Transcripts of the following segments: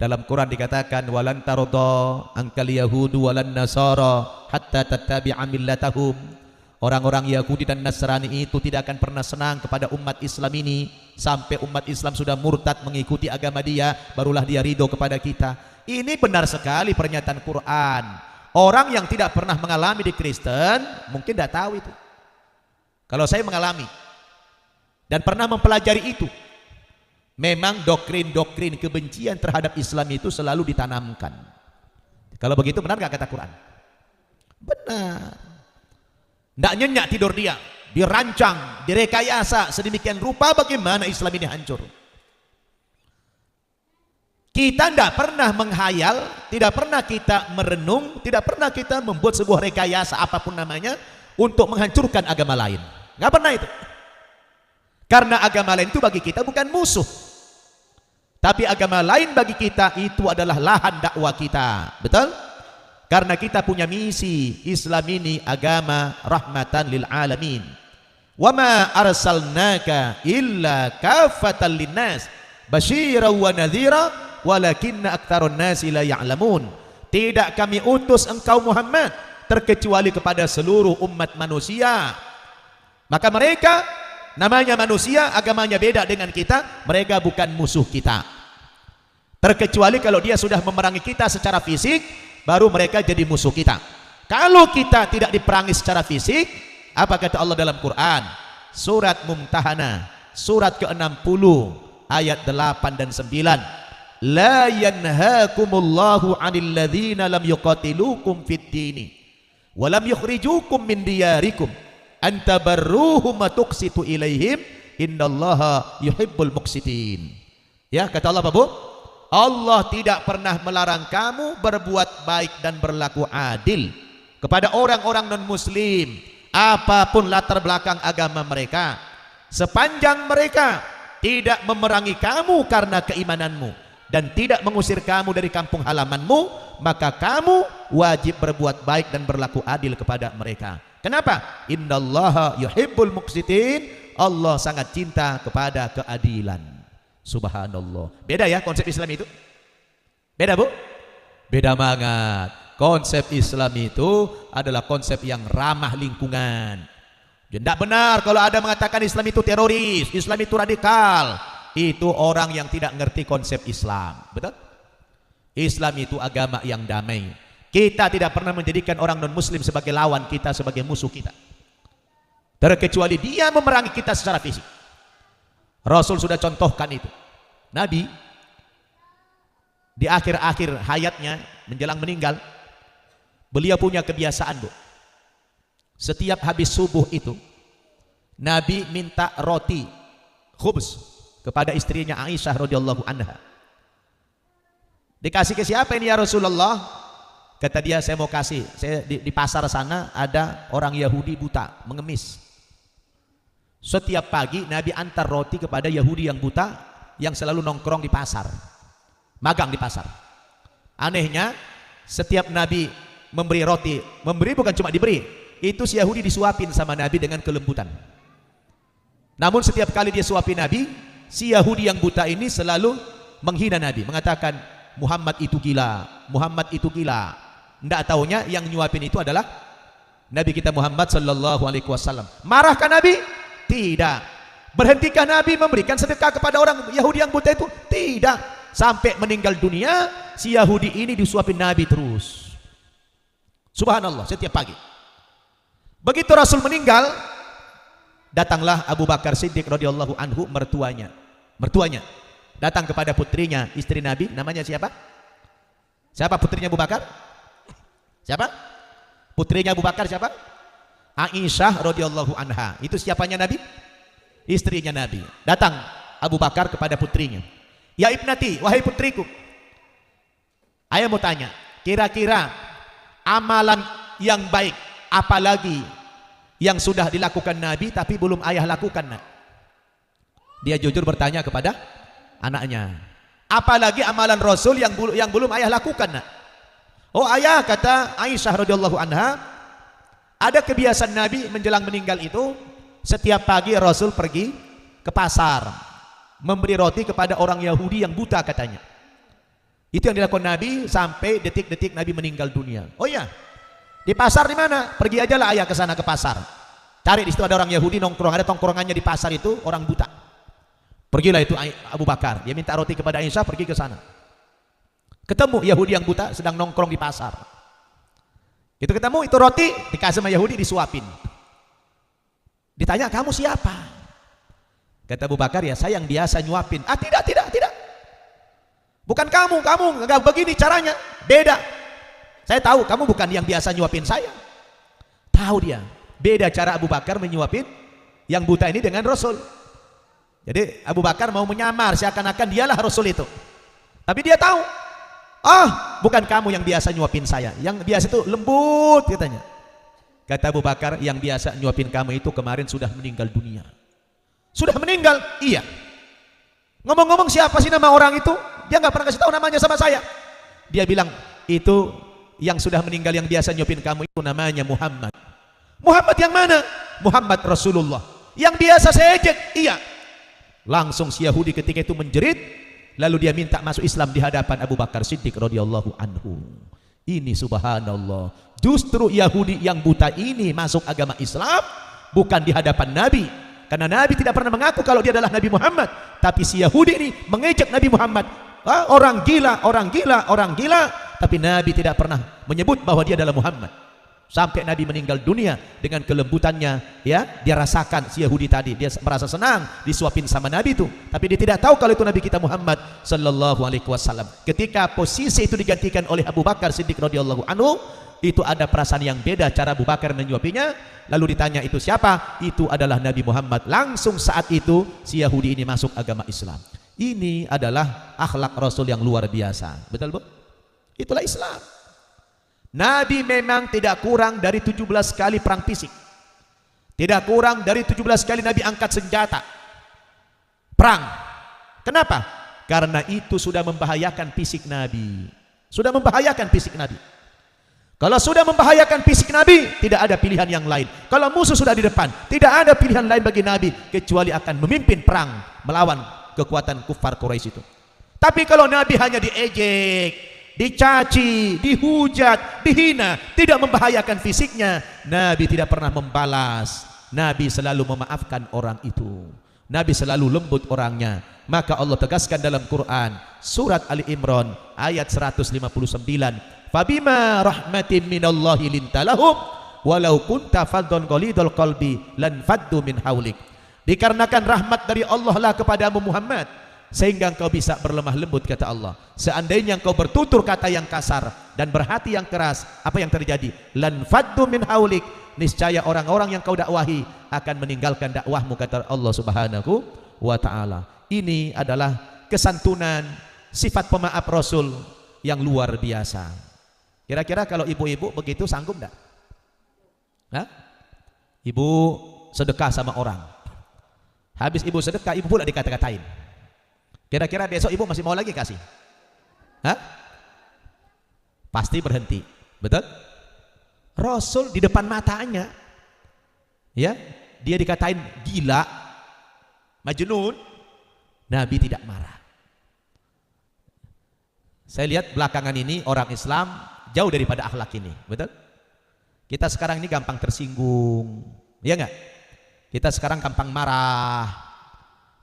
Dalam Quran dikatakan walan taradha ankal yahudu walan nasara hatta tattabi'a millatahum. Orang-orang Yahudi dan Nasrani itu tidak akan pernah senang kepada umat Islam ini sampai umat Islam sudah murtad mengikuti agama dia, barulah dia ridho kepada kita. Ini benar sekali pernyataan Quran. Orang yang tidak pernah mengalami di Kristen mungkin tidak tahu itu. Kalau saya mengalami dan pernah mempelajari itu, memang doktrin-doktrin kebencian terhadap Islam itu selalu ditanamkan. Kalau begitu benar gak kata Quran? Benar. Tidak nyenyak tidur dia, dirancang, direkayasa sedemikian rupa bagaimana Islam ini hancur. Kita tidak pernah menghayal, tidak pernah kita merenung, tidak pernah kita membuat sebuah rekayasa apapun namanya untuk menghancurkan agama lain. Nggak pernah itu. Karena agama lain itu bagi kita bukan musuh. Tapi agama lain bagi kita itu adalah lahan dakwah kita. Betul? Karena kita punya misi, Islam ini agama rahmatan lil alamin. Wa ma arsalnaka illa kafatan linnas basyira wa nadhira walakinna aktsarun nasi la ya'lamun. Tidak kami utus engkau Muhammad terkecuali kepada seluruh umat manusia. Maka mereka namanya manusia, agamanya beda dengan kita, mereka bukan musuh kita. Terkecuali kalau dia sudah memerangi kita secara fisik, baru mereka jadi musuh kita. Kalau kita tidak diperangi secara fisik, apa kata Allah dalam Quran? Surat Mumtahanah, surat ke-60 ayat 8 dan 9. La yanhaakumullahu 'anil ladzina lam yuqatilukum fid dini wa lam yukhrijukum min diyarikum an tabarruhum wa tuqsitu ilaihim innallaha yuhibbul muqsitin. Ya, kata Allah apa, Bu? Allah tidak pernah melarang kamu berbuat baik dan berlaku adil kepada orang-orang non-muslim apapun latar belakang agama mereka, sepanjang mereka tidak memerangi kamu karena keimananmu dan tidak mengusir kamu dari kampung halamanmu, maka kamu wajib berbuat baik dan berlaku adil kepada mereka. Kenapa? Innallaha yuhibbul muqsitin. Allah sangat cinta kepada keadilan. Subhanallah. Beda ya konsep Islam itu? Beda, Bu? Beda banget. Konsep Islam itu adalah konsep yang ramah lingkungan. Tidak benar kalau ada mengatakan Islam itu teroris, Islam itu radikal. Itu orang yang tidak ngerti konsep Islam. Betul? Islam itu agama yang damai. Kita tidak pernah menjadikan orang non-muslim sebagai lawan kita, sebagai musuh kita. Terkecuali dia memerangi kita secara fisik. Rasul sudah contohkan itu. Nabi di akhir-akhir hayatnya menjelang meninggal, beliau punya kebiasaan, Bu. Setiap habis subuh itu Nabi minta roti khubz kepada istrinya Aisyah radhiyallahu anha. Dikasih ke siapa ini ya Rasulullah? Kata dia, saya mau kasih, saya di pasar sana ada orang Yahudi buta mengemis. Setiap pagi Nabi antar roti kepada Yahudi yang buta yang selalu nongkrong di pasar, magang di pasar. Anehnya setiap Nabi memberi roti, memberi bukan cuma diberi, itu si Yahudi disuapin sama Nabi dengan kelembutan. Namun setiap kali dia suapin Nabi, si Yahudi yang buta ini selalu menghina Nabi, mengatakan Muhammad itu gila, Muhammad itu gila. Nggak taunya yang nyuapin itu adalah Nabi kita Muhammad sallallahu alaihi wasallam. Marahkah Nabi? Tidak. Berhentikah Nabi memberikan sedekah kepada orang Yahudi yang buta itu? Tidak. Sampai meninggal dunia, si Yahudi ini disuapin Nabi terus. Subhanallah, setiap pagi. Begitu Rasul meninggal, datanglah Abu Bakar Siddiq radhiyallahu anhu, mertuanya datang kepada putrinya, istri Nabi, namanya siapa? Siapa putrinya Abu Bakar? Siapa? Putrinya Abu Bakar siapa? Aisyah radhiyallahu anha. Itu siapanya Nabi? Istrinya Nabi. Datang Abu Bakar kepada putrinya. Ya ibnati, wahai putriku. Ayah mau tanya, kira-kira amalan yang baik apalagi yang sudah dilakukan Nabi tapi belum ayah lakukan, Nak? Dia jujur bertanya kepada anaknya. Apalagi amalan Rasul yang belum ayah lakukan, Nak? Oh ayah, kata Aisyah radhiyallahu anha, ada kebiasaan Nabi menjelang meninggal itu, setiap pagi Rasul pergi ke pasar memberi roti kepada orang Yahudi yang buta katanya. Itu yang dilakukan Nabi sampai detik-detik Nabi meninggal dunia. Oh iya, di pasar di mana? Pergi aja lah ayah ke sana ke pasar. Cari di situ ada orang Yahudi nongkrong, ada tongkrongannya di pasar itu orang buta. Pergilah itu Abu Bakar, dia minta roti kepada Aisyah, pergi ke sana. Ketemu Yahudi yang buta sedang nongkrong di pasar. Itu ketemu itu roti dikasih sama Yahudi disuapin. Ditanya, kamu siapa? Kata Abu Bakar, ya saya yang biasa nyuapin. Ah tidak. Bukan kamu nggak begini caranya, beda. Saya tahu kamu bukan yang biasa nyuapin saya. Tahu dia, beda cara Abu Bakar menyuapin yang buta ini dengan Rasul. Jadi Abu Bakar mau menyamar seakan-akan dialah Rasul itu. Tapi dia tahu, bukan kamu yang biasa nyuapin saya. Yang biasa itu lembut katanya. Kata Abu Bakar, yang biasa nyuapin kamu itu kemarin sudah meninggal dunia. Sudah meninggal? Iya. Ngomong-ngomong siapa sih nama orang itu? Dia nggak pernah kasih tahu namanya sama saya. Dia bilang, itu yang sudah meninggal yang biasa nyuapin kamu itu namanya Muhammad. Muhammad yang mana? Muhammad Rasulullah. Yang biasa saya ejek? Iya. Langsung si Yahudi ketika itu menjerit, lalu dia minta masuk Islam di hadapan Abu Bakar Siddiq radhiyallahu anhu. Ini subhanallah, justru Yahudi yang buta ini masuk agama Islam bukan di hadapan Nabi, karena Nabi tidak pernah mengaku kalau dia adalah Nabi Muhammad. Tapi si Yahudi ini mengejek Nabi Muhammad, orang gila. Tapi Nabi tidak pernah menyebut bahwa dia adalah Muhammad. Sampai Nabi meninggal dunia dengan kelembutannya, ya, dia rasakan si Yahudi tadi, dia merasa senang disuapin sama Nabi itu, tapi dia tidak tahu kalau itu Nabi kita Muhammad sallallahu alaihi wasallam. Ketika posisi itu digantikan oleh Abu Bakar Siddiq radhiyallahu anhu, itu ada perasaan yang beda cara Abu Bakar menyuapinya. Lalu ditanya, itu siapa? Itu adalah Nabi Muhammad. Langsung saat itu si Yahudi ini masuk agama Islam. Ini adalah akhlak Rasul yang luar biasa. Betul Bu? Itulah Islam. Nabi memang tidak kurang dari 17 kali perang fisik. Tidak kurang dari 17 kali Nabi angkat senjata perang. Kenapa? Karena itu sudah membahayakan fisik Nabi. Sudah membahayakan fisik Nabi. Kalau sudah membahayakan fisik Nabi, tidak ada pilihan yang lain. Kalau musuh sudah di depan, tidak ada pilihan lain bagi Nabi kecuali akan memimpin perang melawan kekuatan kufar Quraisy itu. Tapi kalau Nabi hanya diejek, dicaci, dihujat, dihina, tidak membahayakan fisiknya, Nabi tidak pernah membalas. Nabi selalu memaafkan orang itu. Nabi selalu lembut orangnya. Maka Allah tegaskan dalam Quran surat Ali Imran ayat 159, fabima rahmatin minallahi lintalahum walau kunta faddan ghalidul qalbi lan faddu min haulik. Dikarenakan rahmat dari Allah lah kepadamu Muhammad, sehingga engkau bisa berlemah lembut, kata Allah. Seandainya engkau bertutur kata yang kasar dan berhati yang keras, apa yang terjadi? Lan faddu min haulik, niscaya orang-orang yang kau dakwahi akan meninggalkan dakwahmu, kata Allah Subhanahu wa taala. Ini adalah kesantunan, sifat pemaaf Rasul yang luar biasa. Kira-kira kalau ibu-ibu begitu sanggup enggak? Hah? Ibu sedekah sama orang, habis ibu sedekah, ibu pula dikata-katain. Kira-kira besok ibu masih mau lagi kasih? Hah? Pasti berhenti. Betul? Rasul di depan matanya, ya, dia dikatain gila, majnun, Nabi tidak marah. Saya lihat belakangan ini orang Islam jauh daripada akhlak ini. Betul? Kita sekarang ini gampang tersinggung, ya enggak? Kita sekarang gampang marah.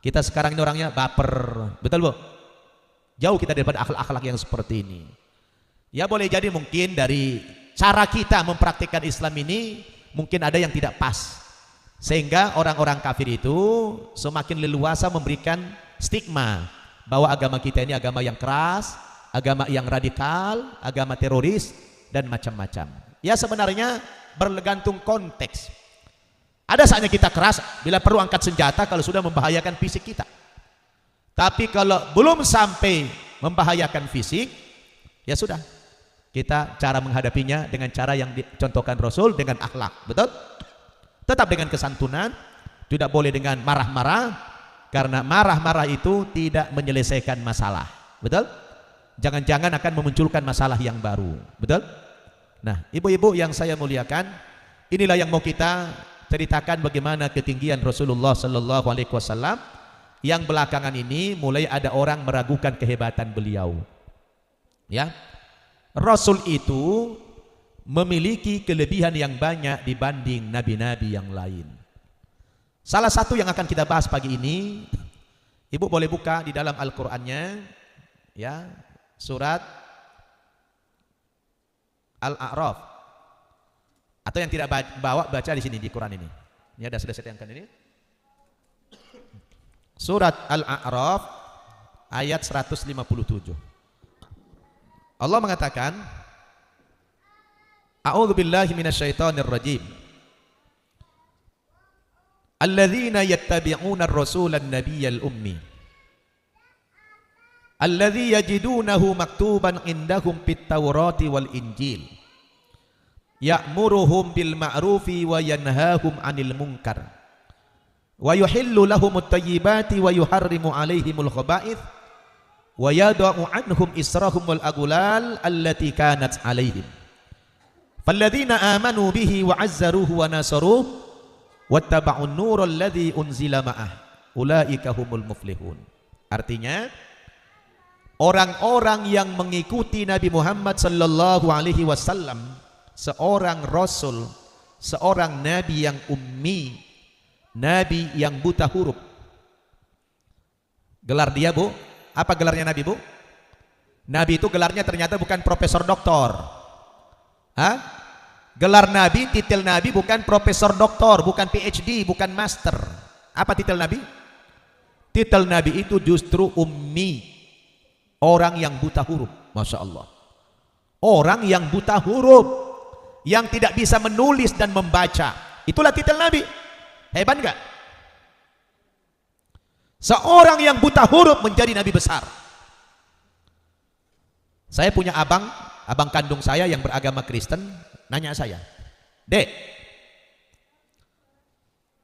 Kita sekarang ini orangnya baper. Betul Bu? Jauh kita daripada akhlak-akhlak yang seperti ini. Ya boleh jadi mungkin dari cara kita mempraktikkan Islam ini mungkin ada yang tidak pas, sehingga orang-orang kafir itu semakin leluasa memberikan stigma bahwa agama kita ini agama yang keras, agama yang radikal, agama teroris dan macam-macam. Ya sebenarnya bergantung konteks. Ada saatnya kita keras bila perlu angkat senjata kalau sudah membahayakan fisik kita. Tapi kalau belum sampai membahayakan fisik, ya sudah. Kita cara menghadapinya dengan cara yang dicontohkan Rasul, dengan akhlak. Betul? Tetap dengan kesantunan, tidak boleh dengan marah-marah, karena marah-marah itu tidak menyelesaikan masalah. Betul? Jangan-jangan akan memunculkan masalah yang baru. Betul? Nah, ibu-ibu yang saya muliakan, inilah yang mau kita ceritakan bagaimana ketinggian Rasulullah sallallahu alaihi wasallam yang belakangan ini mulai ada orang meragukan kehebatan beliau. Ya, Rasul itu memiliki kelebihan yang banyak dibanding nabi-nabi yang lain. Salah satu yang akan kita bahas pagi ini, Ibu boleh buka di dalam Al-Qur'annya, ya, surat Al-A'raf. Atau yang tidak bawa, baca di sini di Quran ini. Ini ada sudah saya angkat ini. Surat Al-A'raf ayat 157. Allah mengatakan, A'udzu billahi minasyaitonir rajim. Alladzina yattabi'una ar-rasula an-nabiyyal ummi. Alladzi yajidunahu maktuban indahum fit-taurati wal injil. Ya'muruhum bil ma'rufi wa yanhahum 'anil munkar. Wa yuhillu lahumut thayyibati wa yuharrimu 'alaihimul khaba'ith. Wa yada'u 'anhum israhum wal aghlal allati kanat 'alaihim. Falladzina amanu bihi wa 'azzaruhu wa nasaruhu wattaba'un nural ladzi unzila ma'ah ulaika humul muflihun. Artinya, orang-orang yang mengikuti Nabi Muhammad sallallahu alaihi wasallam, seorang rasul, seorang nabi yang ummi, nabi yang buta huruf. Gelar dia, Bu, apa gelarnya Nabi, Bu? Nabi itu gelarnya ternyata bukan profesor doktor. Hah? Gelar Nabi, titel Nabi bukan profesor doktor, bukan PhD, bukan master. Apa titel Nabi? Titel Nabi itu justru ummi, orang yang buta huruf. Masya Allah, orang yang buta huruf, yang tidak bisa menulis dan membaca. Itulah titel Nabi. Hebat enggak? Seorang yang buta huruf menjadi Nabi besar. Saya punya abang kandung saya yang beragama Kristen, nanya saya, Dek,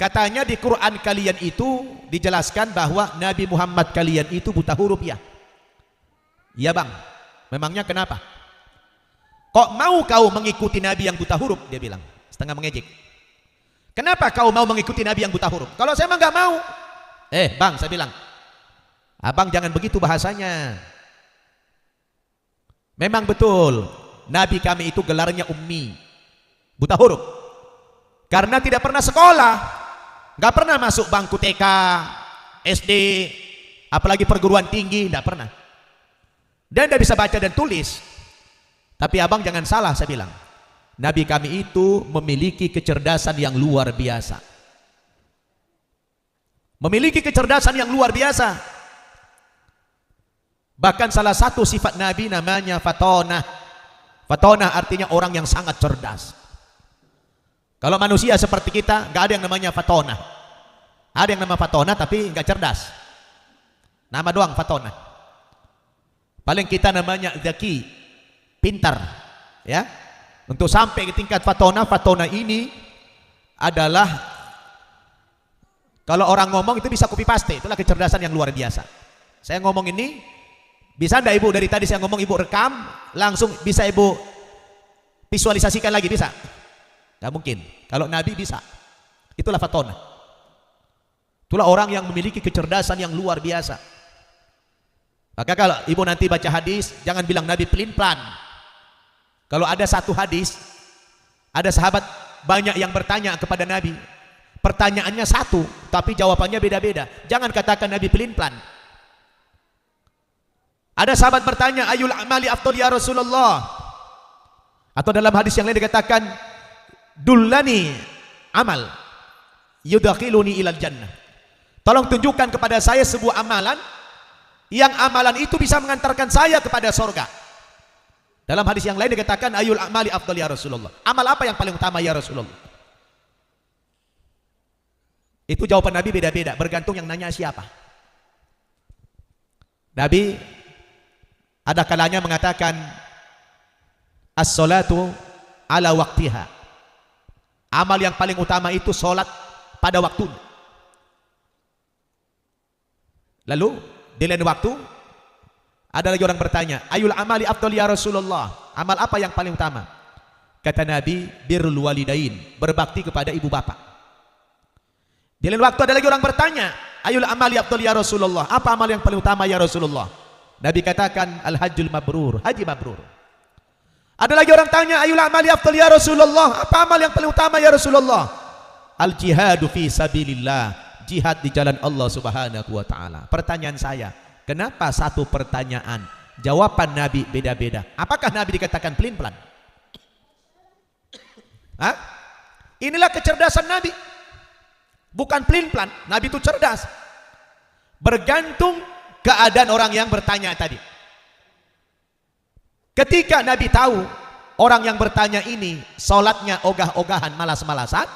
katanya di Quran kalian itu dijelaskan bahwa Nabi Muhammad kalian itu buta huruf, ya? Iya bang. Memangnya kenapa? Kok mau kau mengikuti Nabi yang buta huruf? Dia bilang, setengah mengejek. Kenapa kau mau mengikuti Nabi yang buta huruf? Kalau saya mah nggak mau. Bang, saya bilang, abang jangan begitu bahasanya. Memang betul, Nabi kami itu gelarnya ummi, buta huruf. Karena tidak pernah sekolah, nggak pernah masuk bangku TK, SD, apalagi perguruan tinggi, nggak pernah. Dan tidak bisa baca dan tulis. Tapi abang jangan salah, saya bilang, Nabi kami itu memiliki kecerdasan yang luar biasa. Memiliki kecerdasan yang luar biasa. Bahkan salah satu sifat Nabi namanya fatonah. Fatonah artinya orang yang sangat cerdas. Kalau manusia seperti kita, nggak ada yang namanya fatonah. Ada yang nama fatonah tapi nggak cerdas. Nama doang fatonah. Paling kita namanya zaki, pintar, ya. Untuk sampai ke tingkat fatonah, fatonah ini adalah kalau orang ngomong itu bisa copy paste, itulah kecerdasan yang luar biasa. Saya ngomong ini, bisa enggak Ibu dari tadi saya ngomong Ibu rekam, langsung bisa Ibu visualisasikan lagi, bisa? Nggak mungkin. Kalau Nabi bisa. Itulah fatonah. Itulah orang yang memiliki kecerdasan yang luar biasa. Maka kalau Ibu nanti baca hadis, jangan bilang Nabi pelin-pelan. Kalau ada satu hadis, ada sahabat banyak yang bertanya kepada Nabi, pertanyaannya satu, tapi jawabannya beda-beda. Jangan katakan Nabi pelin-pelan. Ada sahabat bertanya, ayul amali afdal ya Rasulullah. Atau dalam hadis yang lain dikatakan, dullani amal yudakhiluni ilal jannah. Tolong tunjukkan kepada saya sebuah amalan, yang amalan itu bisa mengantarkan saya kepada surga. Dalam hadis yang lain dikatakan, ayul amali afdal ya Rasulullah. Amal apa yang paling utama ya Rasulullah? Itu jawaban Nabi beda-beda, bergantung yang nanya siapa. Nabi ada kalanya mengatakan, as-salatu ala waktiha. Amal yang paling utama itu solat pada waktunya. Lalu di lain waktu ada lagi orang bertanya, ayul amali afdal ya Rasulullah. Amal apa yang paling utama? Kata Nabi, birrul walidain, berbakti kepada ibu bapak. Di lain waktu ada lagi orang bertanya, ayul amali afdal ya Rasulullah. Apa amal yang paling utama ya Rasulullah? Nabi katakan al-hajjul mabrur, haji mabrur. Ada lagi orang tanya, ayul amali afdal ya Rasulullah? Apa amal yang paling utama ya Rasulullah? Al-jihadu fi sabilillah, jihad di jalan Allah Subhanahu wa taala. Pertanyaan saya, kenapa satu pertanyaan jawaban Nabi beda-beda? Apakah Nabi dikatakan pelin-pelan? Hah? Inilah kecerdasan Nabi. Bukan pelin-pelan, Nabi itu cerdas. Bergantung keadaan orang yang bertanya tadi. Ketika Nabi tahu orang yang bertanya ini sholatnya ogah-ogahan, malas-malasan,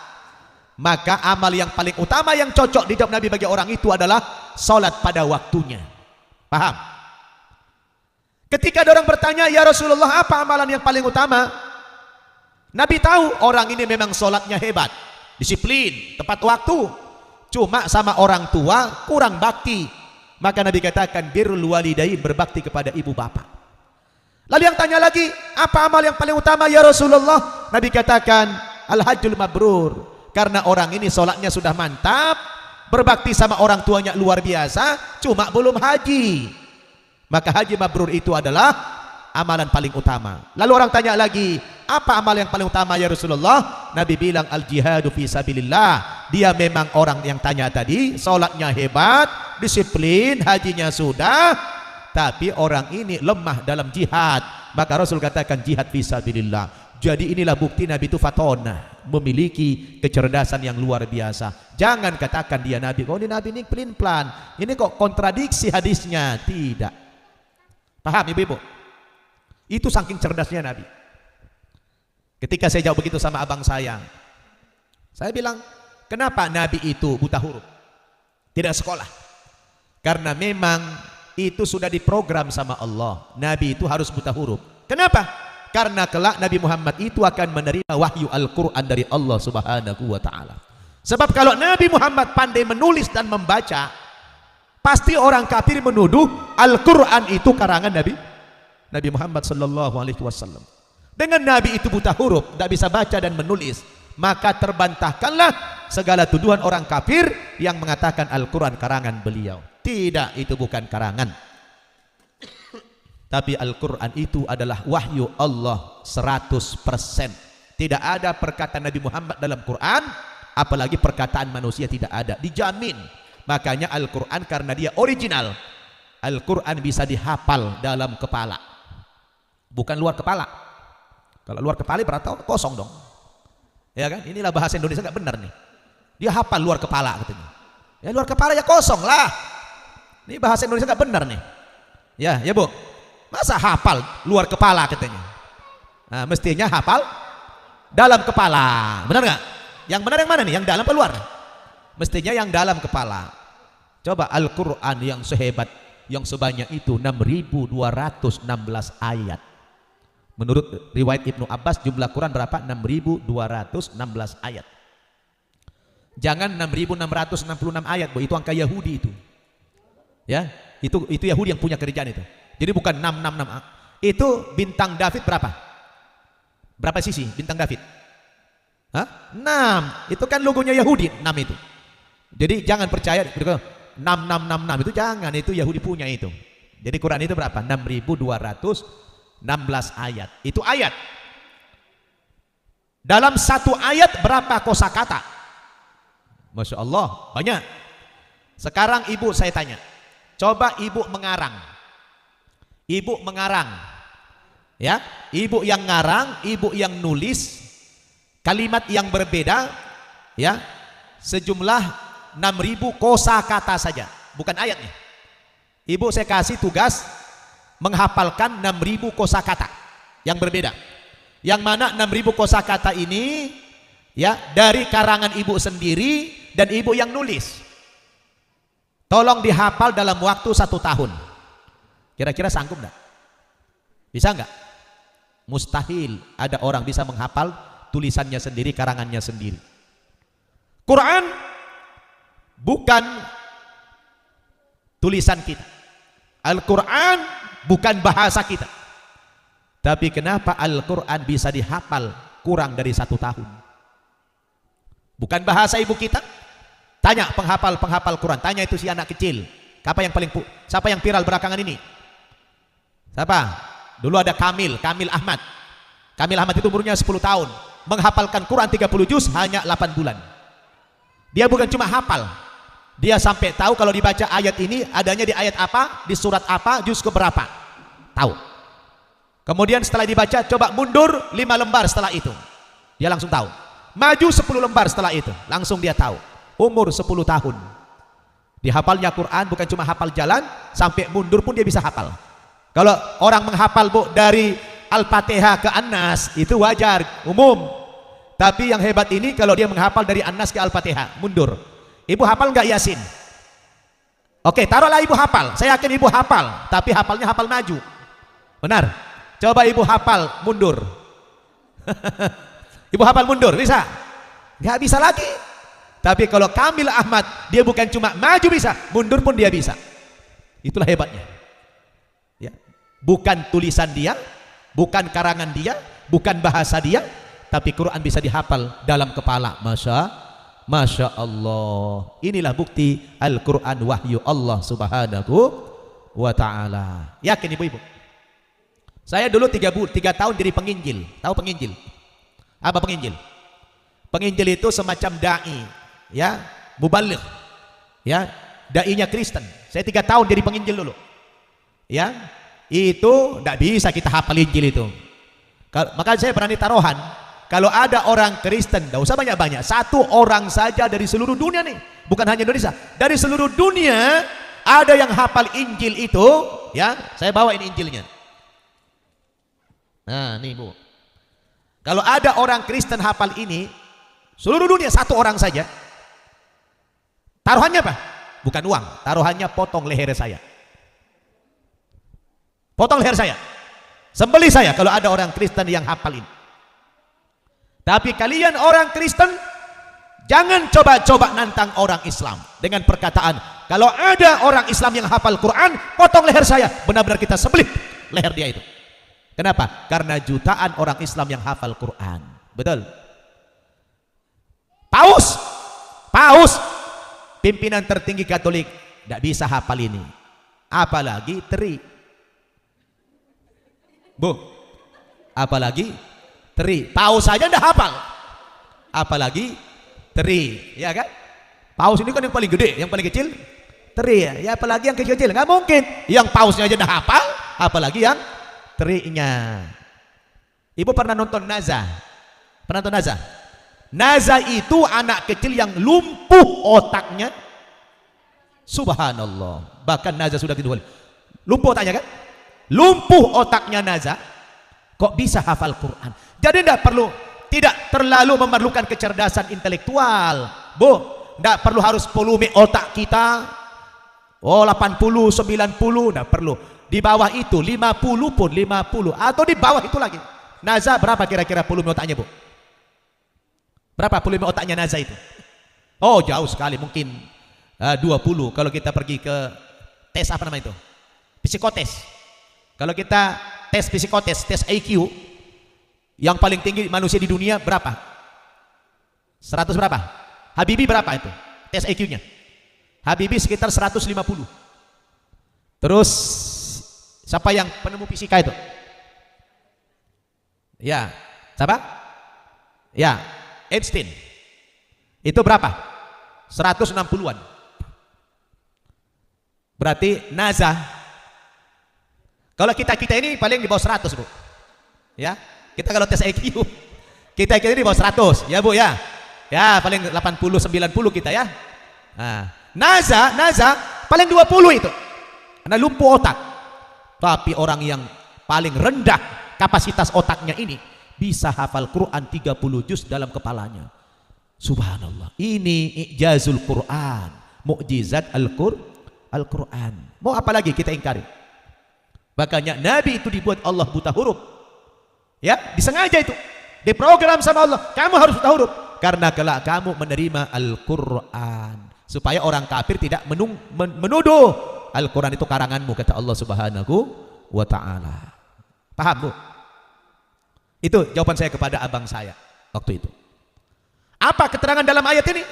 maka amal yang paling utama yang cocok dijawab Nabi bagi orang itu adalah sholat pada waktunya. Paham? Ketika ada orang bertanya, ya Rasulullah, apa amalan yang paling utama? Nabi tahu orang ini memang sholatnya hebat, disiplin, tepat waktu, cuma sama orang tua kurang bakti. Maka Nabi katakan birrul walidain, berbakti kepada ibu bapak. Lalu yang tanya lagi, apa amal yang paling utama ya Rasulullah? Nabi katakan al-hajjul mabrur, karena orang ini sholatnya sudah mantap, berbakti sama orang tuanya luar biasa, cuma belum haji. Maka haji mabrur itu adalah amalan paling utama. Lalu orang tanya lagi, apa amal yang paling utama ya Rasulullah? Nabi bilang al-jihadu fi sabilillah. Dia memang orang yang tanya tadi, sholatnya hebat, disiplin, hajinya sudah, tapi orang ini lemah dalam jihad. Maka Rasul katakan jihad fi sabilillah. Jadi inilah bukti Nabi itu fatonah, memiliki kecerdasan yang luar biasa. Jangan katakan dia Nabi, kok ini Nabi ini pelin-pelan, ini kok kontradiksi hadisnya. Tidak. Paham ibu-ibu? Itu saking cerdasnya Nabi. Ketika saya jawab begitu sama abang saya bilang, kenapa Nabi itu buta huruf, tidak sekolah? Karena memang itu sudah diprogram sama Allah, Nabi itu harus buta huruf. Kenapa? Karena kelak Nabi Muhammad itu akan menerima wahyu Al-Quran dari Allah Subhanahu wa ta'ala. Sebab kalau Nabi Muhammad pandai menulis dan membaca, pasti orang kafir menuduh Al-Quran itu karangan Nabi Muhammad sallallahu alaihi wasallam. Dengan Nabi itu buta huruf, tidak bisa baca dan menulis, maka terbantahkanlah segala tuduhan orang kafir yang mengatakan Al-Quran karangan beliau. Tidak, itu bukan karangan. Tapi Al-Quran itu adalah wahyu Allah 100%. Tidak ada perkataan Nabi Muhammad dalam Quran, apalagi perkataan manusia tidak ada, dijamin. Makanya Al-Quran karena dia original, Al-Quran bisa dihafal dalam kepala, bukan luar kepala. Kalau luar kepala berarti kosong dong, ya kan? Inilah bahasa Indonesia nggak benar nih. Dia hafal luar kepala katanya. Ya luar kepala ya kosong lah. Ini bahasa Indonesia nggak benar nih. Ya Bu, masa hafal luar kepala katanya? Nah, mestinya hafal dalam kepala, benar nggak? Yang benar yang mana nih? Yang dalam atau luar? Mestinya yang dalam kepala. Coba Al-Quran yang sehebat, yang sebanyak itu 6.216 ayat. Menurut riwayat Ibnu Abbas jumlah Quran berapa? 6.216 ayat. Jangan 6.666 ayat, Bu, itu angka Yahudi itu. Ya, itu Yahudi yang punya kerjaan itu. Jadi bukan 666. Itu bintang David berapa? Berapa sisi bintang David? Hah? 6. Itu kan logonya Yahudi, 6 itu. Jadi jangan percaya 6666 itu, jangan, itu Yahudi punya itu. Jadi Quran itu berapa? 6.216 ayat. Itu ayat. Dalam satu ayat berapa kosakata? Masya Allah, banyak. Sekarang ibu saya tanya, coba ibu mengarang. Ibu mengarang, ya, ibu yang ngarang, ibu yang nulis kalimat yang berbeda, ya, sejumlah 6.000 kosakata saja, bukan ayatnya. Ibu saya kasih tugas menghafalkan 6.000 kosakata yang berbeda. Yang mana 6.000 kosakata ini, ya, dari karangan ibu sendiri dan ibu yang nulis. Tolong dihafal dalam waktu 1 tahun. Kira-kira sanggup enggak? Bisa enggak? Mustahil ada orang bisa menghafal tulisannya sendiri, karangannya sendiri. Quran bukan tulisan kita. Al-Quran bukan bahasa kita. Tapi kenapa Al-Quran bisa dihafal kurang dari 1 tahun? Bukan bahasa ibu kita. Tanya penghafal Quran, tanya itu si anak kecil, siapa yang viral belakangan ini? Siapa? Dulu ada Kamil Ahmad. Kamil Ahmad itu umurnya 10 tahun, menghafalkan Quran 30 juz hanya 8 bulan. Dia bukan cuma hafal, dia sampai tahu kalau dibaca ayat ini adanya di ayat apa, di surat apa, juz keberapa, tahu. Kemudian setelah dibaca, coba mundur 5 lembar setelah itu, dia langsung tahu. Maju 10 lembar setelah itu, langsung dia tahu. Umur 10 tahun. Dihafalnya Quran bukan cuma hafal jalan, sampai mundur pun dia bisa hafal. Kalau orang menghafal Bu dari Al-Fatihah ke An-Nas itu wajar, umum. Tapi yang hebat ini kalau dia menghafal dari An-Nas ke Al-Fatihah, mundur. Ibu hafal nggak Yasin? Oke, taruhlah ibu hafal. Saya yakin ibu hafal, tapi hafalnya hafal maju. Benar? Coba ibu hafal mundur. Ibu hafal mundur, bisa? Nggak bisa lagi. Tapi kalau Kamil Ahmad, dia bukan cuma maju bisa, mundur pun dia bisa. Itulah hebatnya. Ya. Bukan tulisan dia, bukan karangan dia, bukan bahasa dia, tapi Quran bisa dihafal dalam kepala. Masya Allah. Inilah bukti Al-Quran wahyu Allah subhanahu wa ta'ala. Yakin ibu-ibu? Saya dulu 3 tahun jadi penginjil. Tahu penginjil? Apa penginjil? Penginjil itu semacam da'i, ya, mubaligh, ya, da'inya Kristen. Saya 3 tahun jadi penginjil dulu, ya. Itu tidak bisa kita hafal Injil itu. Maka saya berani taruhan, kalau ada orang Kristen, tidak usah banyak-banyak, 1 orang saja dari seluruh dunia nih, bukan hanya Indonesia, dari seluruh dunia ada yang hafal Injil itu, ya, saya bawain Injilnya. Nah, nih Bu, kalau ada orang Kristen hafal ini, seluruh dunia 1 orang saja, taruhannya apa? Bukan uang, taruhannya potong leher saya. Potong leher saya, sembelih saya kalau ada orang Kristen yang hafal ini. Tapi kalian orang Kristen jangan coba-coba nantang orang Islam dengan perkataan, kalau ada orang Islam yang hafal Quran, potong leher saya. Benar-benar kita sembelih leher dia itu. Kenapa? Karena jutaan orang Islam yang hafal Quran. Betul? Paus pimpinan tertinggi Katolik tidak bisa hafal ini, apalagi teri. Bu, apalagi teri. Paus saja tidak hafal, apalagi teri, ya kan? Paus ini kan yang paling gede, yang paling kecil teri, ya apalagi yang kecil-kecil. Nggak mungkin yang pausnya aja tidak hafal, apalagi yang terinya. Ibu pernah nonton Nazah? Pernah nonton Nazah? Nazah itu anak kecil yang lumpuh otaknya. Subhanallah. Bahkan Nazah sudah gitu, lumpuh otaknya kan? Lumpuh otaknya Nazah, kok bisa hafal Quran? Jadi tidak terlalu memerlukan kecerdasan intelektual, Bu. Tidak perlu harus volume otak kita 80, 90, tidak perlu. Di bawah itu 50 pun 50, atau di bawah itu lagi. Nazah berapa kira-kira volume otaknya, Bu? Berapa volume otaknya Nazah itu? Oh, jauh sekali, mungkin 20 kalau kita pergi ke tes apa namanya itu? Psikotes. Kalau kita tes psikotes, tes IQ, yang paling tinggi manusia di dunia berapa? 100 berapa? Habibie berapa itu? Tes IQ-nya. Habibie sekitar 150. Terus siapa yang penemu fisika itu? Ya, siapa? Ya, Einstein. Itu berapa? 160-an. Berarti Nazah, kalau kita ini paling di bawah 100, Bu. Ya, kita kalau tes IQ, kita ini di bawah 100, ya Bu ya. Ya, paling 80, 90 kita ya. Nah, Nazah paling 20 itu. Karena lumpuh otak. Tapi orang yang paling rendah kapasitas otaknya ini bisa hafal Quran 30 juz dalam kepalanya. Subhanallah. Ini ijazul Quran, mukjizat Al-Quran. Mau apa lagi kita ingkari? Makanya Nabi itu dibuat Allah buta huruf, ya, disengaja itu, diprogram sama Allah, kamu harus buta huruf karena kelak kamu menerima Al-Quran, supaya orang kafir tidak menuduh Al-Quran itu karanganmu, kata Allah subhanahu wa ta'ala. Paham, Bu? Itu jawaban saya kepada abang saya waktu itu. Apa keterangan dalam ayat ini?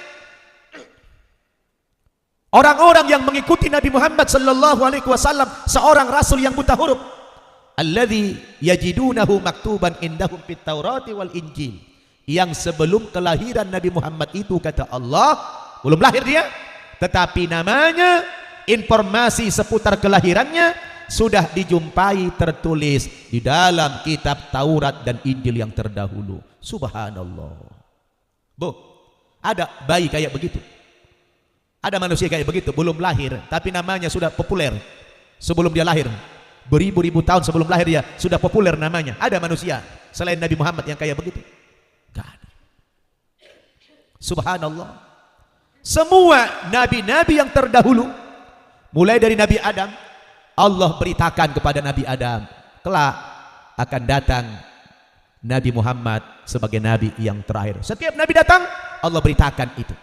Orang-orang yang mengikuti Nabi Muhammad sallallahu alaihi wasallam, seorang rasul yang buta huruf, alladzi yajidunahu maktuban indahum fit Taurati wal Injil, yang sebelum kelahiran Nabi Muhammad itu, kata Allah, belum lahir dia, tetapi namanya, informasi seputar kelahirannya sudah dijumpai tertulis di dalam kitab Taurat dan Injil yang terdahulu. Subhanallah. Bu, ada bayi kayak begitu, ada manusia kayak begitu, belum lahir tapi namanya sudah populer sebelum dia lahir. Beribu-ribu tahun sebelum lahir dia sudah populer namanya. Ada manusia selain Nabi Muhammad yang kayak begitu? Gak ada. Subhanallah. Semua nabi-nabi yang terdahulu, mulai dari Nabi Adam, Allah beritakan kepada Nabi Adam, kelak akan datang Nabi Muhammad sebagai nabi yang terakhir. Setiap nabi datang, Allah beritakan itu.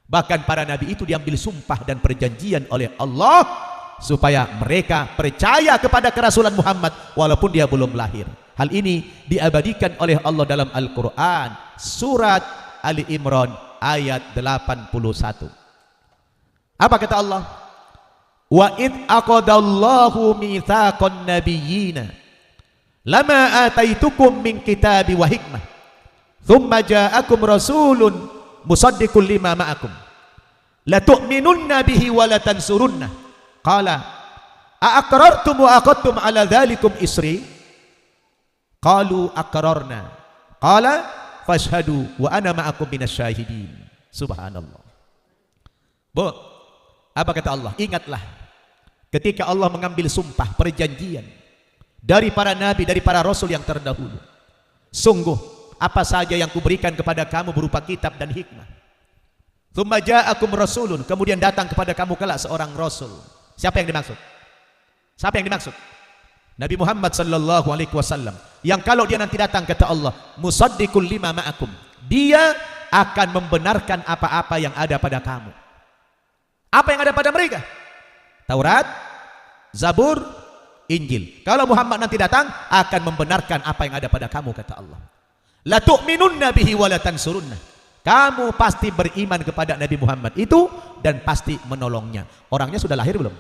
Bahkan para nabi itu diambil sumpah dan perjanjian oleh Allah supaya mereka percaya kepada kerasulan Muhammad walaupun dia belum lahir. Hal ini diabadikan oleh Allah dalam Al-Quran, surat Ali Imran ayat 81. Apa kata Allah? Wa id aqadallahu mitsaqan nabiyyina lama ataitukum min kitabi wa hikmah thumma ja'akum rasulun musaddiqul lima ma'akum la tu'minunna bihi wa la tansurunna qala a'aqrartum wa aqadtum ala dhalikum isri qalu aqrarna qala fashhadu wa ana ma'akum minasyahidin. Subhanallah. Bu, apa kata Allah? Ingatlah ketika Allah mengambil sumpah perjanjian dari para nabi, dari para rasul yang terdahulu. Sungguh apa saja yang kuberikan kepada kamu berupa kitab dan hikmah. Tsumma ja'akum rasulun, kemudian datang kepada kamu kelak seorang rasul. Siapa yang dimaksud? Siapa yang dimaksud? Nabi Muhammad sallallahu alaihi wasallam, yang kalau dia nanti datang, kata Allah, musaddiqul lima ma'akum, dia akan membenarkan apa-apa yang ada pada kamu. Apa yang ada pada mereka? Taurat, Zabur, Injil. Kalau Muhammad nanti datang, akan membenarkan apa yang ada pada kamu, kata Allah. La tu'minunna bihi wa la tansurunna. Kamu pasti beriman kepada Nabi Muhammad itu dan pasti menolongnya. Orangnya sudah lahir belum?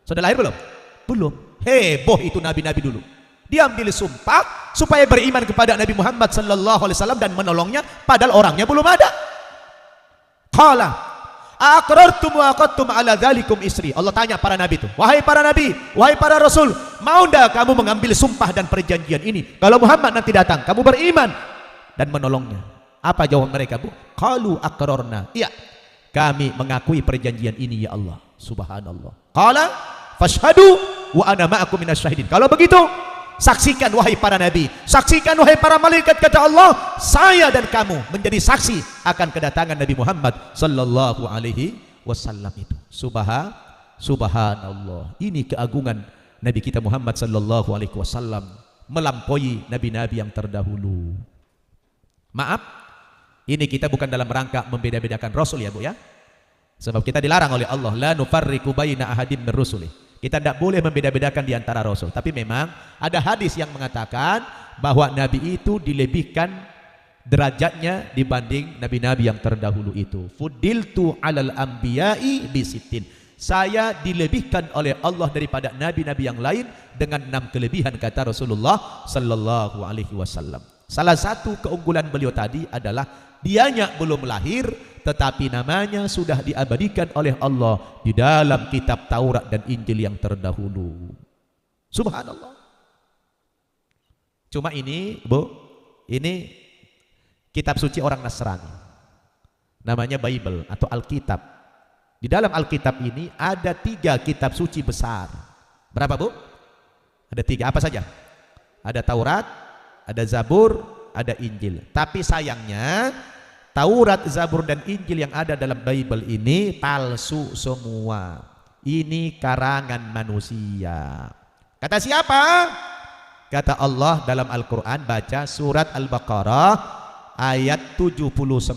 Sudah lahir belum? Belum. Heboh itu nabi-nabi dulu. Dia ambil sumpah supaya beriman kepada Nabi Muhammad sallallahu alaihi wasallam dan menolongnya, padahal orangnya belum ada. Qala aqrartum wa aqadtum ala dzalikum isri. Allah tanya para nabi itu, wahai para nabi, wahai para rasul, mau enggak kamu mengambil sumpah dan perjanjian ini? Kalau Muhammad nanti datang, kamu beriman dan menolongnya. Apa jawab mereka, Bu? Qalu aqrarna. Iya, kami mengakui perjanjian ini ya Allah. Subhanallah. Qala fashhadu wa ana ma'akum minasyahidin. Kalau begitu, saksikan wahai para nabi, saksikan wahai para malaikat, kata Allah, saya dan kamu menjadi saksi akan kedatangan Nabi Muhammad sallallahu alaihi wasallam itu. Subhanallah. Ini keagungan Nabi kita Muhammad sallallahu alaihi wasallam, melampaui nabi-nabi yang terdahulu. Maaf, ini kita bukan dalam rangka membeda-bedakan rasul ya Bu ya. Sebab kita dilarang oleh Allah, la nufarriqu baina ahadim mir rusuli. Kita tidak boleh membeda-bedakan di antara rasul. Tapi memang ada hadis yang mengatakan bahwa nabi itu dilebihkan derajatnya dibanding nabi-nabi yang terdahulu itu. Fuddiltu 'alal anbiya'i bisittin. Saya dilebihkan oleh Allah daripada nabi-nabi yang lain dengan 6 kelebihan, kata Rasulullah sallallahu alaihi wasallam. Salah satu keunggulan beliau tadi adalah dianya belum lahir tetapi namanya sudah diabadikan oleh Allah di dalam kitab Taurat dan Injil yang terdahulu. Subhanallah. Cuma ini, Bu, ini kitab suci orang Nasrani. Namanya Bible atau Alkitab. Di dalam Alkitab ini ada 3 kitab suci besar. Berapa, Bu? Ada 3. Apa saja? Ada Taurat, ada Zabur, ada Injil. Tapi sayangnya Taurat, Zabur dan Injil yang ada dalam Bible ini palsu semua. Ini karangan manusia. Kata siapa? Kata Allah dalam Al-Quran, baca surat Al-Baqarah ayat 79.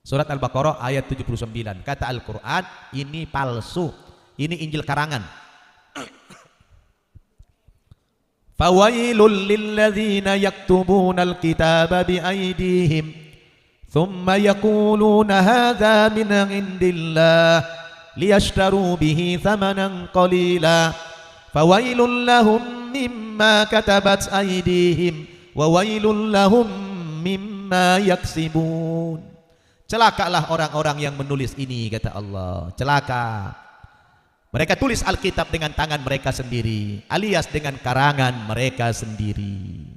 Surat Al-Baqarah ayat 79. Kata Al-Quran, ini palsu. Ini Injil karangan. Fawailul lilladzina yaktubuna alkitaba biaydihim thumma yaquluna hadza min indillah liyashtaru bihi thamanan qalila Fawailul lahum mimma katabat aydihim wa wailul lahum mimma yaksibun. Celakalah orang-orang yang menulis ini, kata Allah. Celaka. Mereka tulis Alkitab dengan tangan mereka sendiri, alias dengan karangan mereka sendiri.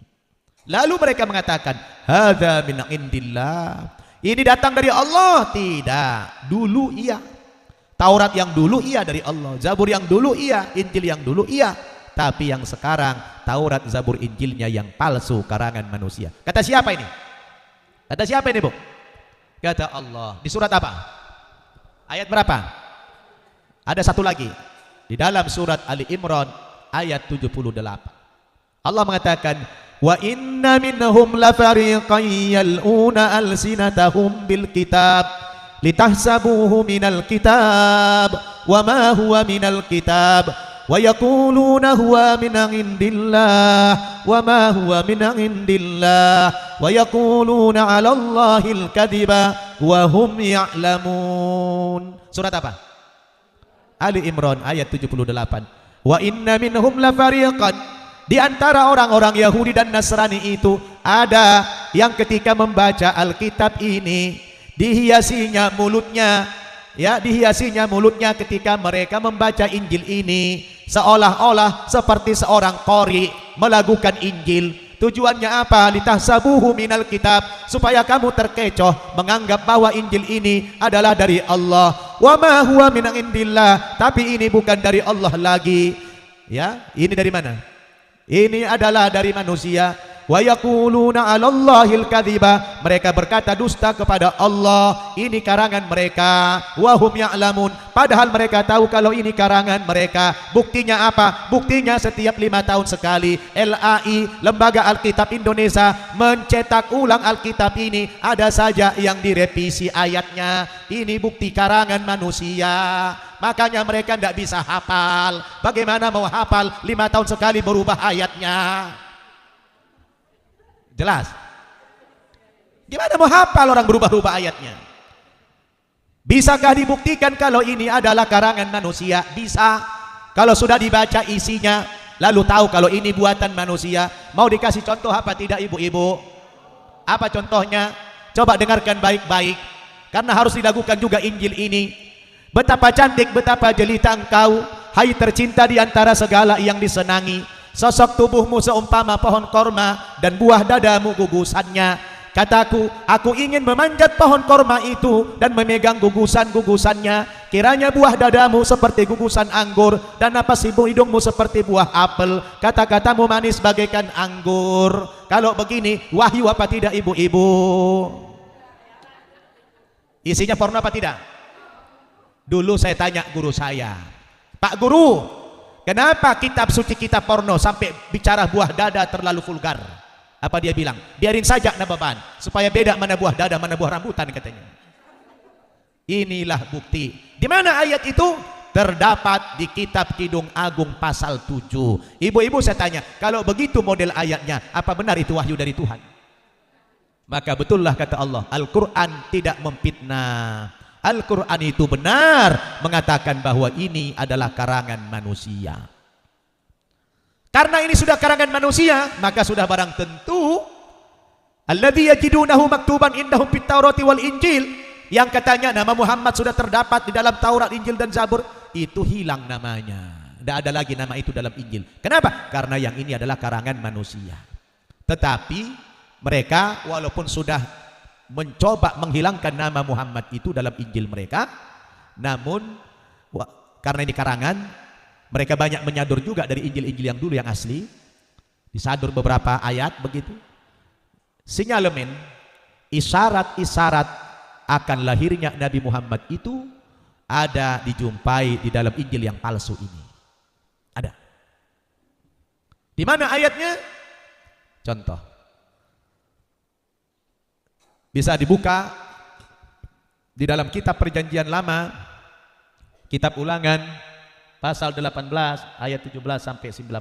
Lalu mereka mengatakan, hadza min indillah. Ini datang dari Allah. Tidak. Dulu iya. Taurat yang dulu iya dari Allah. Zabur yang dulu iya. Injil yang dulu iya. Tapi yang sekarang Taurat, Zabur, Injilnya yang palsu, karangan manusia. Kata siapa ini? Kata siapa ini, Bu? Kata Allah. Di surat apa? Ayat berapa? Ada satu lagi. Di dalam surat Ali Imran ayat 78. Allah mengatakan, wa inna minhum lafariqan yal'una alsinatahum bil kitab litahsabuhu minal kitab wa ma huwa minal kitab wa yaquluna huwa min indillah wa ma huwa min indillah wa yaquluna 'ala Allahil kadhiba wa hum ya'lamun. Surat apa? Ali Imran ayat 78. Wa inna minhum lafariqan, di antara orang-orang Yahudi dan Nasrani itu ada yang ketika membaca Alkitab ini dihiasinya mulutnya, ya, dihiasinya mulutnya ketika mereka membaca Injil ini seolah-olah seperti seorang qori melakukan Injil. Tujuannya apa? Litahsabuhu minal kitab, supaya kamu terkecoh menganggap bahwa Injil ini adalah dari Allah. Wa ma huwa min indillah, tapi ini bukan dari Allah lagi. Ya, ini dari mana? Ini adalah dari manusia. Wa yaquluna 'ala Allahil kadhiba, mereka berkata dusta kepada Allah. Ini karangan mereka. Wa hum ya'lamun, padahal mereka tahu kalau ini karangan mereka. Buktinya apa? Buktinya setiap 5 tahun sekali LAI, Lembaga Alkitab Indonesia, mencetak ulang Alkitab ini. Ada saja yang direvisi ayatnya. Ini bukti karangan manusia. Makanya mereka tidak bisa hafal. Bagaimana mau hafal 5 tahun sekali berubah ayatnya? Jelas? Gimana mau hafal orang berubah-ubah ayatnya? Bisakah dibuktikan kalau ini adalah karangan manusia? Bisa. Kalau sudah dibaca isinya, lalu tahu kalau ini buatan manusia. Mau dikasih contoh apa tidak, ibu-ibu? Apa contohnya? Coba dengarkan baik-baik, karena harus dilakukan juga Injil ini. Betapa cantik, betapa jelita engkau, hai tercinta di antara segala yang disenangi. Sosok tubuhmu seumpama pohon korma dan buah dadamu gugusannya. Kataku, aku ingin memanjat pohon korma itu dan memegang gugusan-gugusannya. Kiranya buah dadamu seperti gugusan anggur dan napas hidungmu seperti buah apel. Kata-katamu manis bagaikan anggur. Kalau begini, wahyu apa tidak, ibu-ibu? Isinya porno apa tidak? Dulu saya tanya guru saya, Pak Guru, kenapa kitab suci, kitab porno sampai bicara buah dada terlalu vulgar? Apa dia bilang? Biarin saja nababan, supaya beda mana buah dada, mana buah rambutan, katanya. Inilah bukti. Di mana ayat itu? Terdapat di kitab Kidung Agung pasal 7. Ibu-ibu saya tanya, kalau begitu model ayatnya, apa benar itu wahyu dari Tuhan? Maka betullah kata Allah, Al-Quran tidak memfitnah. Al-Quran itu benar mengatakan bahwa ini adalah karangan manusia. Karena ini sudah karangan manusia, maka sudah barang tentu alladzi yajidunahu maktuban indahum fit Taurati wal Injil, yang katanya nama Muhammad sudah terdapat di dalam Taurat, Injil dan Zabur, itu hilang namanya. Tidak ada lagi nama itu dalam Injil. Kenapa? Karena yang ini adalah karangan manusia. Tetapi mereka walaupun sudah mencoba menghilangkan nama Muhammad itu dalam Injil mereka, namun karena ini karangan, mereka banyak menyadur juga dari Injil-Injil yang dulu yang asli, disadur beberapa ayat begitu. Sinyalemen isyarat-isyarat akan lahirnya Nabi Muhammad itu ada dijumpai di dalam Injil yang palsu ini. Ada. Di mana ayatnya? Contoh. Bisa dibuka di dalam kitab Perjanjian Lama, kitab Ulangan pasal 18 ayat 17 sampai 19.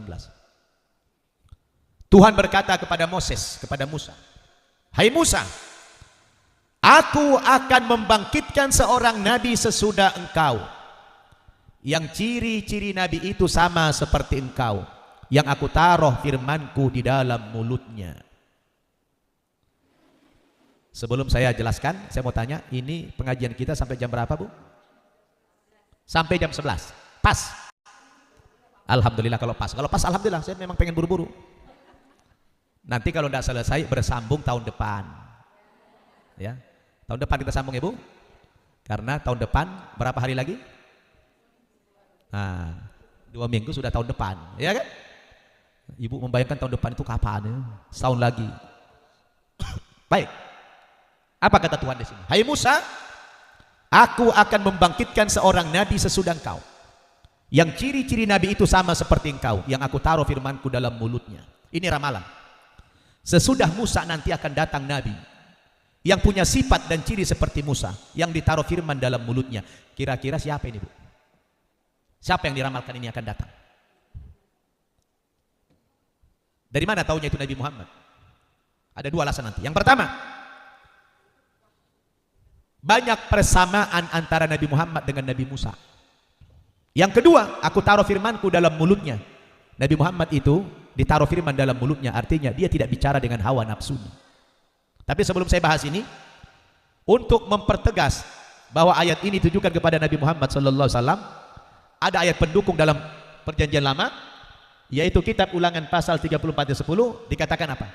Tuhan berkata kepada Moses, kepada Musa, "Hai Musa, aku akan membangkitkan seorang nabi sesudah engkau yang ciri-ciri Nabi itu sama seperti engkau, yang aku taruh firmanku di dalam mulutnya. Sebelum saya jelaskan, saya mau tanya, ini pengajian kita sampai jam berapa, Bu? Sampai jam 11. Pas? Alhamdulillah kalau pas. Kalau pas alhamdulillah, saya memang pengen buru-buru. Nanti kalau tidak selesai bersambung tahun depan. Ya. Tahun depan kita sambung, Ibu. Karena tahun depan berapa hari lagi? Nah, 2 minggu sudah tahun depan, ya kan? Ibu membayangkan tahun depan itu kapan ya? Setahun lagi. Baik. Apa kata Tuhan di sini? Hai Musa, aku akan membangkitkan seorang nabi sesudah engkau, yang ciri-ciri nabi itu sama seperti engkau, yang aku taruh firmanku dalam mulutnya. Ini ramalan. Sesudah Musa nanti akan datang nabi yang punya sifat dan ciri seperti Musa, yang ditaruh firman dalam mulutnya. Kira-kira siapa ini, Bu? Siapa yang diramalkan ini akan datang? Dari mana taunya itu Nabi Muhammad? Ada 2 alasan nanti. Yang pertama, banyak persamaan antara Nabi Muhammad dengan Nabi Musa. Yang kedua, aku taruh firmanku dalam mulutnya. Nabi Muhammad itu ditaruh firman dalam mulutnya, artinya dia tidak bicara dengan hawa nafsunya. Tapi sebelum saya bahas ini, untuk mempertegas bahwa ayat ini ditujukan kepada Nabi Muhammad SAW, ada ayat pendukung dalam perjanjian lama, yaitu kitab Ulangan pasal 34-10, dikatakan apa?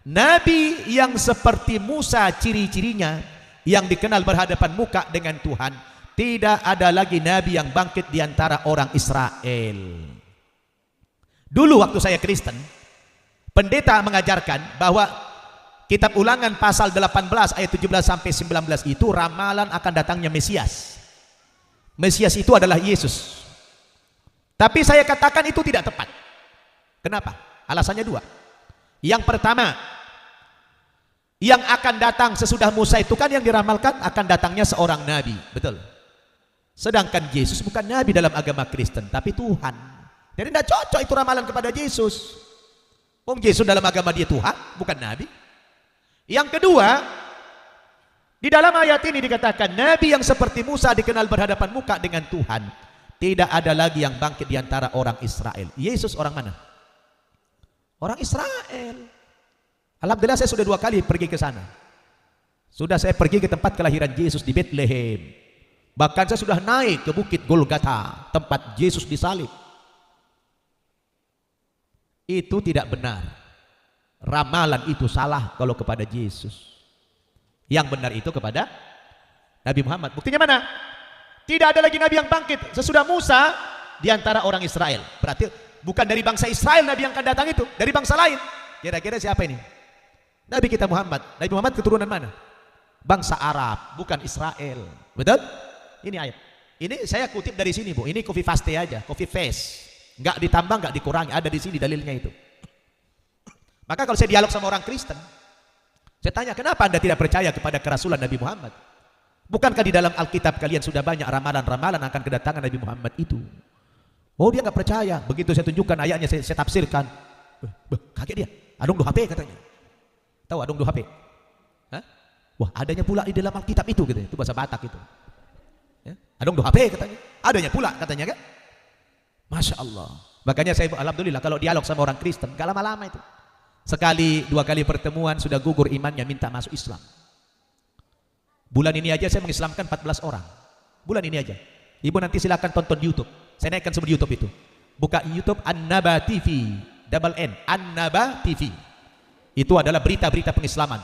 Nabi yang seperti Musa ciri-cirinya, yang dikenal berhadapan muka dengan Tuhan, tidak ada lagi nabi yang bangkit di antara orang Israel. Dulu waktu saya Kristen, pendeta mengajarkan bahwa kitab Ulangan pasal 18 ayat 17 sampai 19 itu ramalan akan datangnya Mesias. Mesias itu adalah Yesus. Tapi saya katakan itu tidak tepat. Kenapa? Alasannya 2. Yang pertama, yang akan datang sesudah Musa itu kan yang diramalkan akan datangnya seorang nabi, betul. Sedangkan Yesus bukan nabi dalam agama Kristen, tapi Tuhan. Jadi tidak cocok itu ramalan kepada Yesus. Yesus dalam agama dia Tuhan, bukan nabi. Yang kedua, di dalam ayat ini dikatakan nabi yang seperti Musa dikenal berhadapan muka dengan Tuhan. Tidak ada lagi yang bangkit di antara orang Israel. Yesus orang mana? Orang Israel. Alhamdulillah saya sudah 2 kali pergi ke sana. Sudah saya pergi ke tempat kelahiran Yesus di Bethlehem. Bahkan saya sudah naik ke bukit Golgota, tempat Yesus disalib. Itu tidak benar. Ramalan itu salah kalau kepada Yesus. Yang benar itu kepada Nabi Muhammad. Buktinya mana? Tidak ada lagi nabi yang bangkit sesudah Musa di antara orang Israel. Berarti bukan dari bangsa Israel nabi yang akan datang itu, dari bangsa lain. Kira-kira siapa ini? Nabi kita Muhammad. Nabi Muhammad keturunan mana? Bangsa Arab, bukan Israel. Betul? Ini ayat. Ini saya kutip dari sini, Bu. Ini copy paste aja, copy paste. Enggak ditambah, enggak dikurangi. Ada di sini dalilnya itu. Maka kalau saya dialog sama orang Kristen, saya tanya, kenapa Anda tidak percaya kepada kerasulan Nabi Muhammad? Bukankah di dalam Alkitab kalian sudah banyak ramalan-ramalan akan kedatangan Nabi Muhammad itu? Oh, dia enggak percaya. Begitu saya tunjukkan ayatnya, saya tafsirkan. Kaget dia. Adung do HP katanya. Tahu adung do HP? Hah? Wah, adanya pula di dalam Alkitab itu gitu. Itu bahasa Batak itu. Ya? Adung do HP katanya. Adanya pula katanya kan? Masya Allah. Makanya saya alhamdulillah kalau dialog sama orang Kristen gak lama-lama itu. Sekali 2 kali pertemuan sudah gugur imannya, minta masuk Islam. Bulan ini aja saya mengislamkan 14 orang. Bulan ini aja. Ibu nanti silakan tonton di YouTube. Saya naikkan sebelum YouTube itu. Buka YouTube An-Naba TV. Double N, An-Naba TV. Itu adalah berita-berita pengislaman.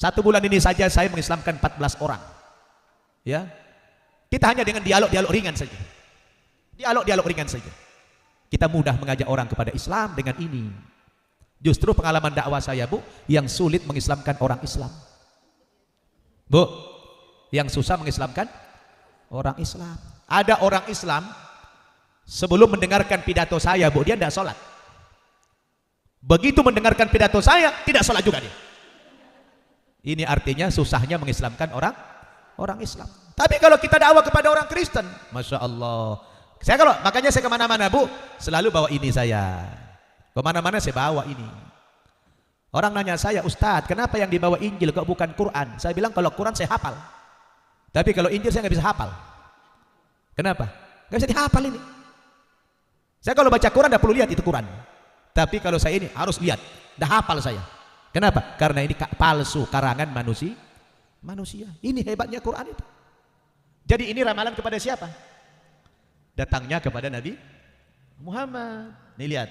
1 bulan ini saja saya mengislamkan 14 orang. Ya, kita hanya dengan dialog-dialog ringan saja. Dialog-dialog ringan saja. Kita mudah mengajak orang kepada Islam dengan ini. Justru pengalaman dakwah saya, Bu, yang sulit mengislamkan orang Islam. Bu, yang susah mengislamkan orang Islam. Ada orang Islam sebelum mendengarkan pidato saya, Bu, dia tidak sholat. Begitu mendengarkan pidato saya, tidak sholat juga dia. Ini artinya susahnya mengislamkan orang Islam. Tapi kalau kita dakwah kepada orang Kristen, Masya Allah. Makanya saya kemana-mana, Bu, selalu bawa ini saya. Kemana-mana saya bawa ini. Orang nanya saya, Ustadz, kenapa yang dibawa Injil kok bukan Quran? Saya bilang kalau Quran saya hafal. Tapi kalau Injil saya nggak bisa hafal. Kenapa? Nggak bisa dihafal ini. Saya kalau baca Quran tidak perlu lihat itu Quran. Tapi kalau saya ini harus lihat, dah hafal saya. Kenapa? Karena ini palsu karangan manusia. Ini hebatnya Quran itu. Jadi ini ramalan kepada siapa? Datangnya kepada Nabi Muhammad. Nih lihat.